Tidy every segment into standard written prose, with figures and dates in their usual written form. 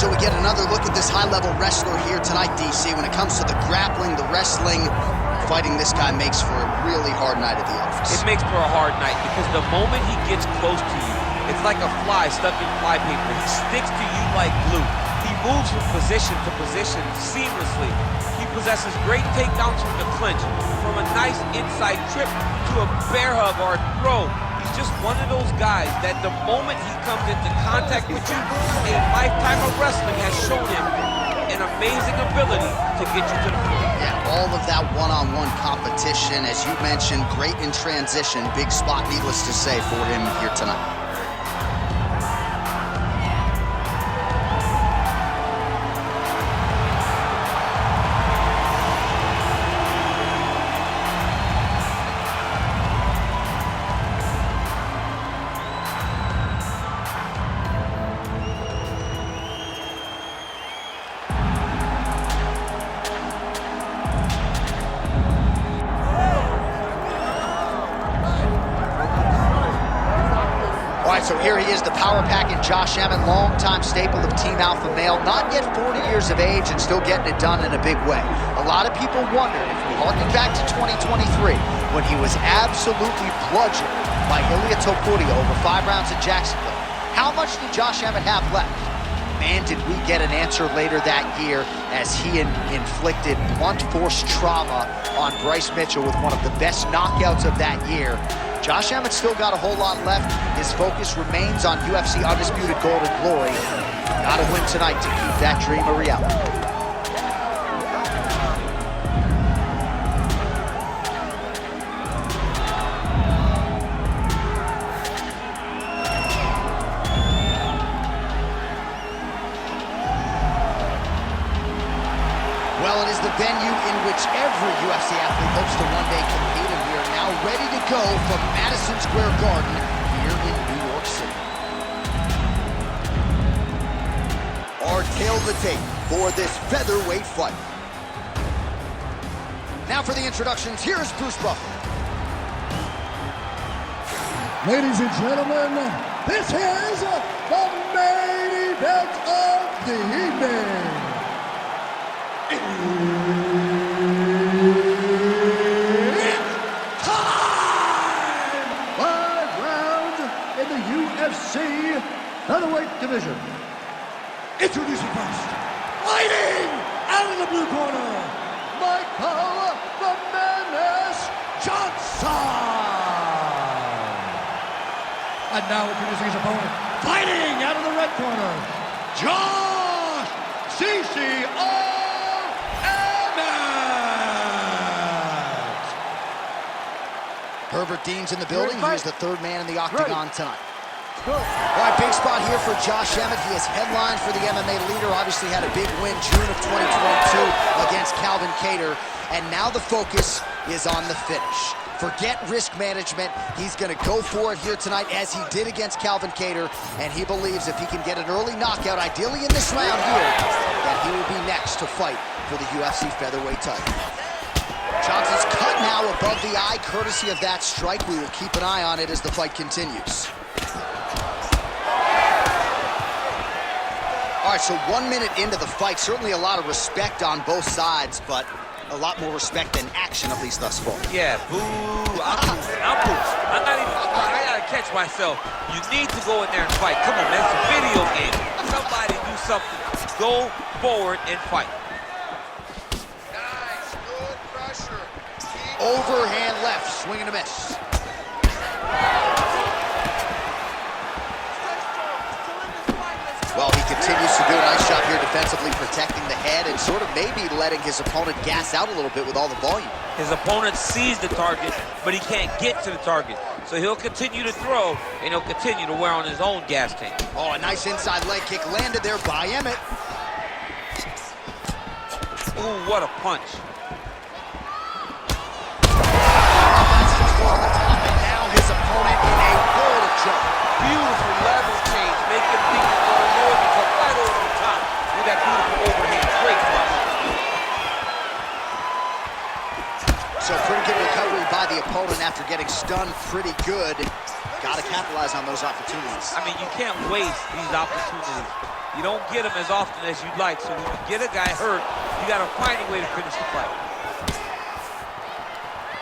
so we get another look at this high-level wrestler here tonight, DC. When it comes to the grappling, the wrestling, fighting this guy makes for a really hard night at the office. It makes for a hard night because the moment he gets close to you, it's like a fly stuck in flypaper. He sticks to you like glue. He moves from position to position seamlessly. He possesses great takedowns from the clinch, from a nice inside trip to a bear hug or a throw. He's just one of those guys that the moment he comes into contact with you, a lifetime of wrestling has shown him an amazing ability to get you to the floor. Yeah, all of that one-on-one competition, as you mentioned, great in transition. Big spot, needless to say, for him here tonight. All right, so here he is, the power packing Josh Emmett, longtime staple of Team Alpha Male, not yet 40 years of age and still getting it done in a big way. A lot of people wonder, if we harken back to 2023, when he was absolutely bludgeoned by Ilia Topuria over 5 rounds in Jacksonville, how much did Josh Emmett have left? Man, did we get an answer later that year as he inflicted blunt force trauma on Bryce Mitchell with one of the best knockouts of that year. Josh Emmett still got a whole lot left. His focus remains on UFC Undisputed Gold and Glory. Gotta win tonight to keep that dream a reality. Well, it is the venue in which every UFC athlete hopes to one day compete, and we are now ready to go from Madison Square Garden here in New York City. Our tale of the tape for this featherweight fight. Now for the introductions, here's Bruce Buffer. Ladies and gentlemen, this is the main event of the evening. It's time! 5 rounds in the UFC featherweight division. Introducing first, fighting out of the blue corner, Michael the Menace Johnson. And now introducing his opponent, fighting out of the red corner, Josh CCO Herbert Dean's in the building. He is the third man in the octagon tonight. All right, big spot here for Josh Emmett. He has headlined for the MMA leader. Obviously had a big win June of 2022 against Calvin Kattar. And now the focus is on the finish. Forget risk management. He's going to go for it here tonight, as he did against Calvin Kattar. And he believes if he can get an early knockout, ideally in this round here, that he will be next to fight for the UFC featherweight title. Johnson's cut now above the eye, courtesy of that strike. We will keep an eye on it as the fight continues. All right, so 1 minute into the fight, certainly a lot of respect on both sides, but a lot more respect than action, at least thus far. Yeah, boo, I'm not even, I gotta catch myself. You need to go in there and fight. Come on, man, it's a video game. Somebody do something. Go forward and fight. Overhand left, swing and a miss. Well, he continues to do a nice job here defensively, protecting the head and sort of maybe letting his opponent gas out a little bit with all the volume. His opponent sees the target, but he can't get to the target. So he'll continue to throw, and he'll continue to wear on his own gas tank. Oh, a nice inside leg kick landed there by Emmett. Ooh, what a punch. On the top, and now his opponent in a world of trouble. Beautiful level change, making people go lower and come right over the top with that beautiful overhand. Great punch. So pretty good recovery by the opponent after getting stunned pretty good. Got to capitalize on those opportunities. I mean, you can't waste these opportunities. You don't get them as often as you'd like. So when you get a guy hurt, you got to find a way to finish the fight.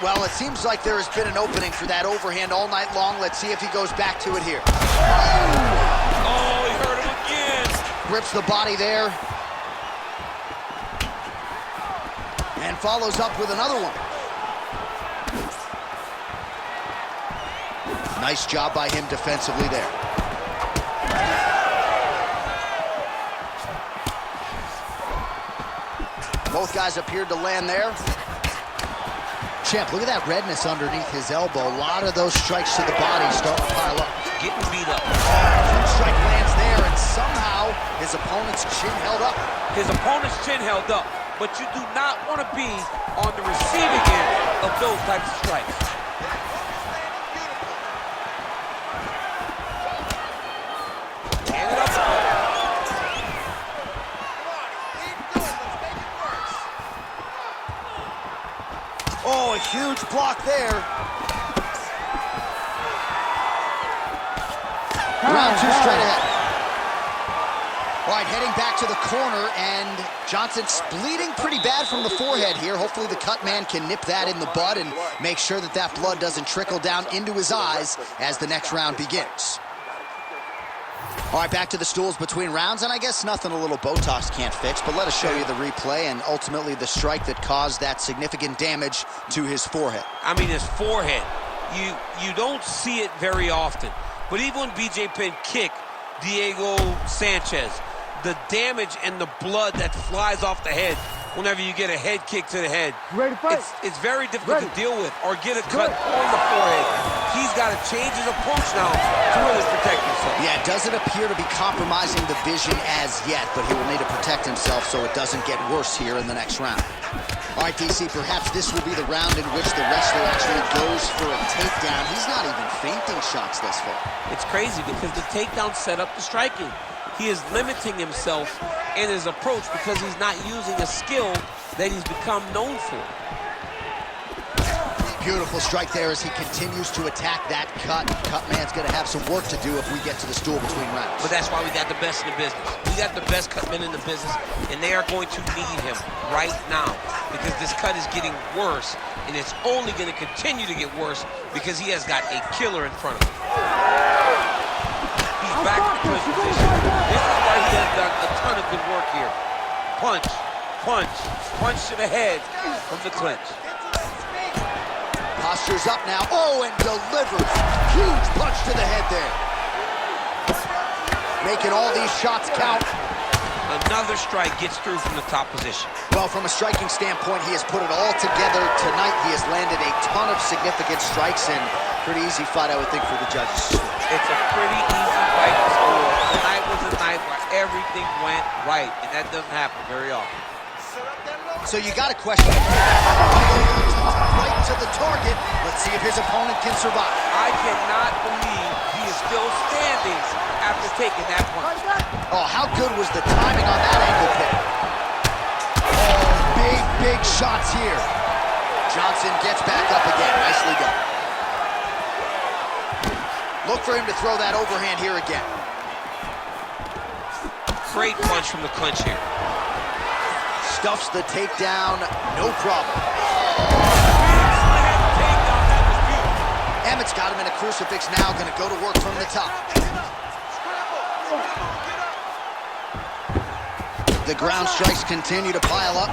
Well, it seems like there has been an opening for that overhand all night long. Let's see if he goes back to it here. Oh, he hurt him again. Grips the body there. And follows up with another one. Nice job by him defensively there. Both guys appeared to land there. Champ, look at that redness underneath his elbow. A lot of those strikes to the body start to pile up. Getting beat up. Huge strike lands there, and somehow his opponent's chin held up. His opponent's chin held up, but you do not want to be on the receiving end of those types of strikes. Hand it up. Oh, a huge block there. Round two straight ahead. All right, heading back to the corner, and Johnson's bleeding pretty bad from the forehead here. Hopefully the cut man can nip that in the bud and make sure that that blood doesn't trickle down into his eyes as the next round begins. All right, back to the stools between rounds, and I guess nothing a little Botox can't fix, but let us show you the replay and ultimately the strike that caused that significant damage to his forehead. I mean, his forehead. You don't see it very often, but even when BJ Penn kicked Diego Sanchez, the damage and the blood that flies off the head whenever you get a head kick to the head, it's very difficult to deal with or get a cut on the forehead. He's got to change his approach now to really protect himself. Yeah, it doesn't appear to be compromising the vision as yet, but he will need to protect himself so it doesn't get worse here in the next round. All right, DC, perhaps this will be the round in which the wrestler actually goes for a takedown. He's not even feinting shots thus far. It's crazy because the takedown set up the striking. He is limiting himself in his approach because he's not using a skill that he's become known for. Beautiful strike there as he continues to attack that cut. Cut man's going to have some work to do if we get to the stool between rounds. But that's why we got the best in the business. We got the best cut men in the business, and they are going to need him right now because this cut is getting worse, and it's only going to continue to get worse because he has got a killer in front of him. He's back in the position. This is why he has done a ton of good work here. Punch, punch, punch to the head from the clinch. Posture's up now. Oh, and delivers. Huge punch to the head there. Making all these shots count. Another strike gets through from the top position. Well, from a striking standpoint, he has put it all together tonight. He has landed a ton of significant strikes, and pretty easy fight, I would think, for the judges. It's a pretty easy fight to score. Tonight was a night where everything went right, and that doesn't happen very often. So you got a question. Right to the target. Let's see if his opponent can survive. I cannot believe he is still standing after taking that punch. Oh, how good was the timing on that ankle pick? Oh, big shots here. Johnson gets back up again. Nicely done. Look for him to throw that overhand here again. Great punch from the clinch here. Stuffs the takedown, no problem. Emmett's got him in a crucifix now, gonna go to work from the top. The ground strikes continue to pile up.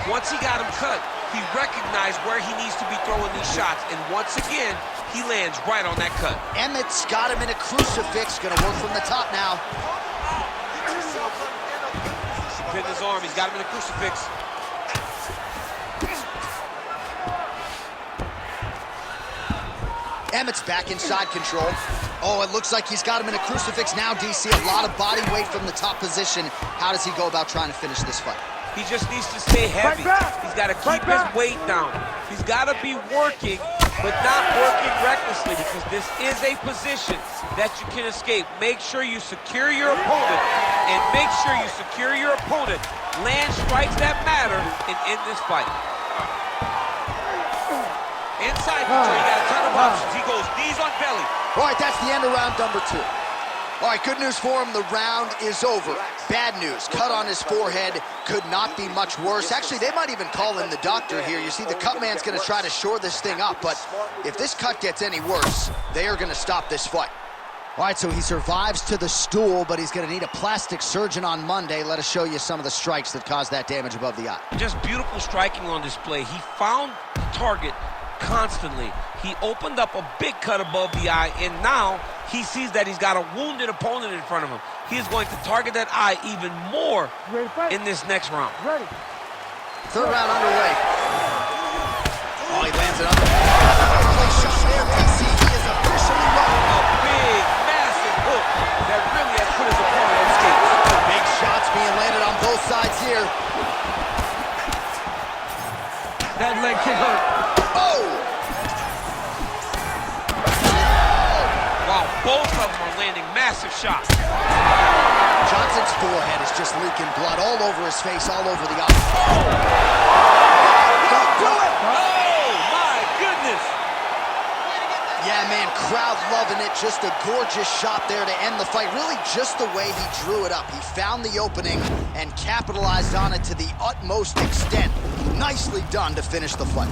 Once he got him cut, he recognized where he needs to be throwing these shots, and once again, he lands right on that cut. Emmett's got him in a crucifix, gonna work from the top now. Pinned his arm, he's got him in a crucifix. Emmett's back inside control. Oh, it looks like he's got him in a crucifix now, DC. A lot of body weight from the top position. How does he go about trying to finish this fight? He just needs to stay heavy. He's got to keep his weight down. He's got to be working, but not working recklessly, because this is a position that you can escape. Make sure you secure your opponent, and make sure you secure your opponent. Land strikes that matter and end this fight. Inside control, you got a ton of options. He goes knees on belly. All right, that's the end of round number 2. All right, good news for him. The round is over. Bad news, cut on his forehead. Could not be much worse. Actually, they might even call in the doctor here. You see, the cut man's going to try to shore this thing up, but if this cut gets any worse, they are going to stop this fight. All right, so he survives to the stool, but he's going to need a plastic surgeon on Monday. Let us show you some of the strikes that caused that damage above the eye. Just beautiful striking on display. He found the target constantly. He opened up a big cut above the eye, and now he sees that he's got a wounded opponent in front of him. He is going to target that eye even more in this next round. Third round underway. Oh, he lands it up. Nice shot there, DC. He is officially running. A big, massive hook that really has put his opponent on skates. Big shots being landed on both sides here. That leg kick hurt. Oh! Wow, both of them are landing massive shots. Johnson's forehead is just leaking blood all over his face, all over the eye. Don't do it! Oh, my goodness! Yeah, man, crowd loving it. Just a gorgeous shot there to end the fight. Really just the way he drew it up. He found the opening and capitalized on it to the utmost extent. Nicely done to finish the fight.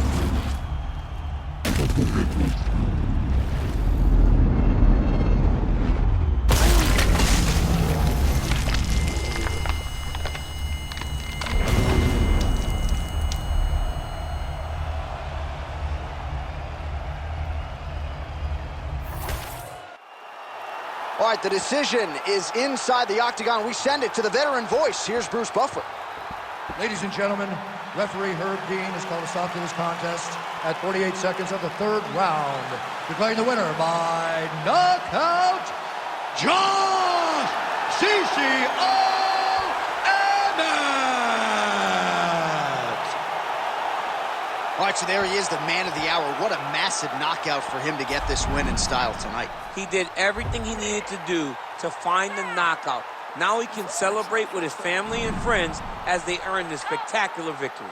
All right, the decision is inside the octagon. We send it to the veteran voice. Here's Bruce Buffer. Ladies and gentlemen, referee Herb Dean has called a stop to this contest at 48 seconds of the third round, declaring the winner by knockout, Josh CCO Emmett! All right, so there he is, the man of the hour. What a massive knockout for him to get this win in style tonight. He did everything he needed to do to find the knockout. Now he can celebrate with his family and friends as they earn this spectacular victory.